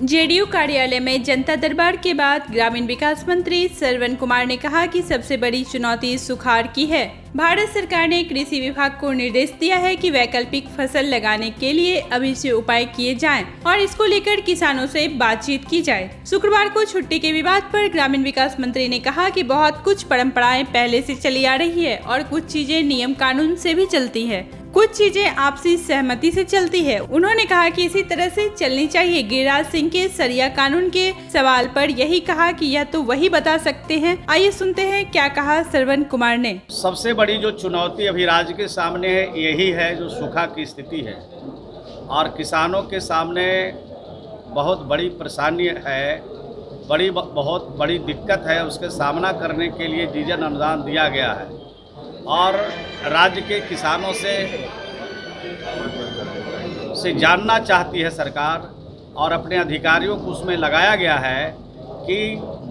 JDU कार्यालय में जनता दरबार के बाद ग्रामीण विकास मंत्री श्रवण कुमार ने कहा कि सबसे बड़ी चुनौती सुखाड़ की है। भारत सरकार ने कृषि विभाग को निर्देश दिया है कि वैकल्पिक फसल लगाने के लिए अभी से उपाय किए जाएं और इसको लेकर किसानों से बातचीत की जाए। शुक्रवार को छुट्टी के विवाद पर ग्रामीण विकास मंत्री ने कहा कि बहुत कुछ परंपराएं पहले से चली आ रही है और कुछ चीजें नियम कानून से भी चलती है, कुछ चीजें आपसी सहमति से चलती है। उन्होंने कहा कि इसी तरह से चलनी चाहिए। गिरिराज सिंह के सरिया कानून के सवाल पर यही कहा कि यह तो वही बता सकते हैं। आइए सुनते हैं क्या कहा श्रवण कुमार ने। सबसे बड़ी जो चुनौती अभी राज्य के सामने है यही है जो सूखा की स्थिति है और किसानों के सामने बहुत बड़ी परेशानी है, बहुत बड़ी दिक्कत है। उसके सामना करने के लिए डीजल अनुदान दिया गया है और राज्य के किसानों से जानना चाहती है सरकार और अपने अधिकारियों को उसमें लगाया गया है कि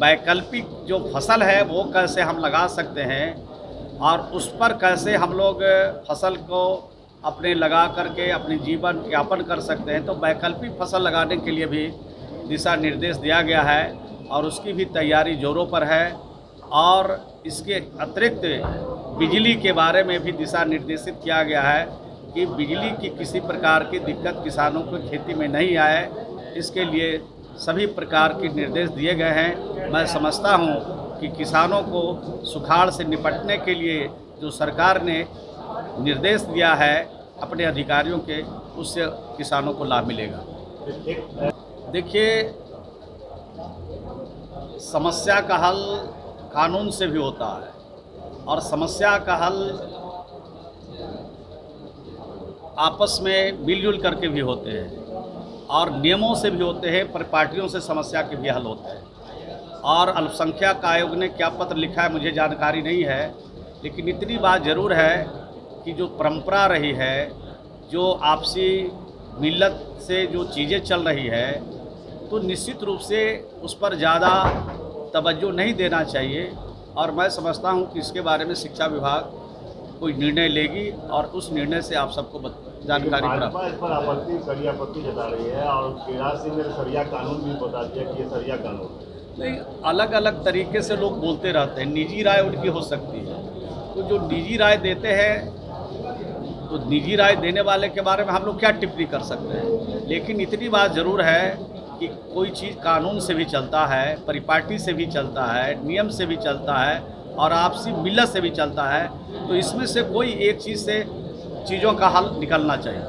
वैकल्पिक जो फसल है वो कैसे हम लगा सकते हैं और उस पर कैसे हम लोग फसल को अपने लगा करके अपने जीवन यापन कर सकते हैं। तो वैकल्पिक फसल लगाने के लिए भी दिशा निर्देश दिया गया है और उसकी भी तैयारी जोरों पर है और इसके अतिरिक्त बिजली के बारे में भी दिशा निर्देशित किया गया है कि बिजली की किसी प्रकार की दिक्कत किसानों को खेती में नहीं आए, इसके लिए सभी प्रकार के निर्देश दिए गए हैं। मैं समझता हूं कि किसानों को सुखाड़ से निपटने के लिए जो सरकार ने निर्देश दिया है अपने अधिकारियों के, उससे किसानों को लाभ मिलेगा। देखिए, समस्या का हल कानून से भी होता है और समस्या का हल आपस में मिलजुल करके भी होते हैं और नियमों से भी होते हैं, पर पार्टियों से समस्या के भी हल होते हैं। और अल्पसंख्यक आयोग ने क्या पत्र लिखा है मुझे जानकारी नहीं है, लेकिन इतनी बात ज़रूर है कि जो परंपरा रही है, जो आपसी मिल्लत से जो चीज़ें चल रही है, तो निश्चित रूप से उस पर ज़्यादा तवज्जो नहीं देना चाहिए। और मैं समझता हूं कि इसके बारे में शिक्षा विभाग कोई निर्णय लेगी और उस निर्णय से आप सबको जानकारी प्राप्त। इस पर आपत्ति जता रही है और गिरिराज सिंह ने सरिया कानून भी बता दिया कि ये सरिया कानून नहीं, अलग अलग तरीके से लोग बोलते रहते हैं, निजी राय उनकी हो सकती है। तो जो निजी राय देते हैं तो निजी राय देने वाले के बारे में हम लोग क्या टिप्पणी कर सकते हैं, लेकिन इतनी बात ज़रूर है कि कोई चीज़ कानून से भी चलता है, परिपाटी से भी चलता है, नियम से भी चलता है और आपसी मिल्लत से भी चलता है। तो इसमें से कोई एक चीज़ से चीज़ों का हल निकलना चाहिए।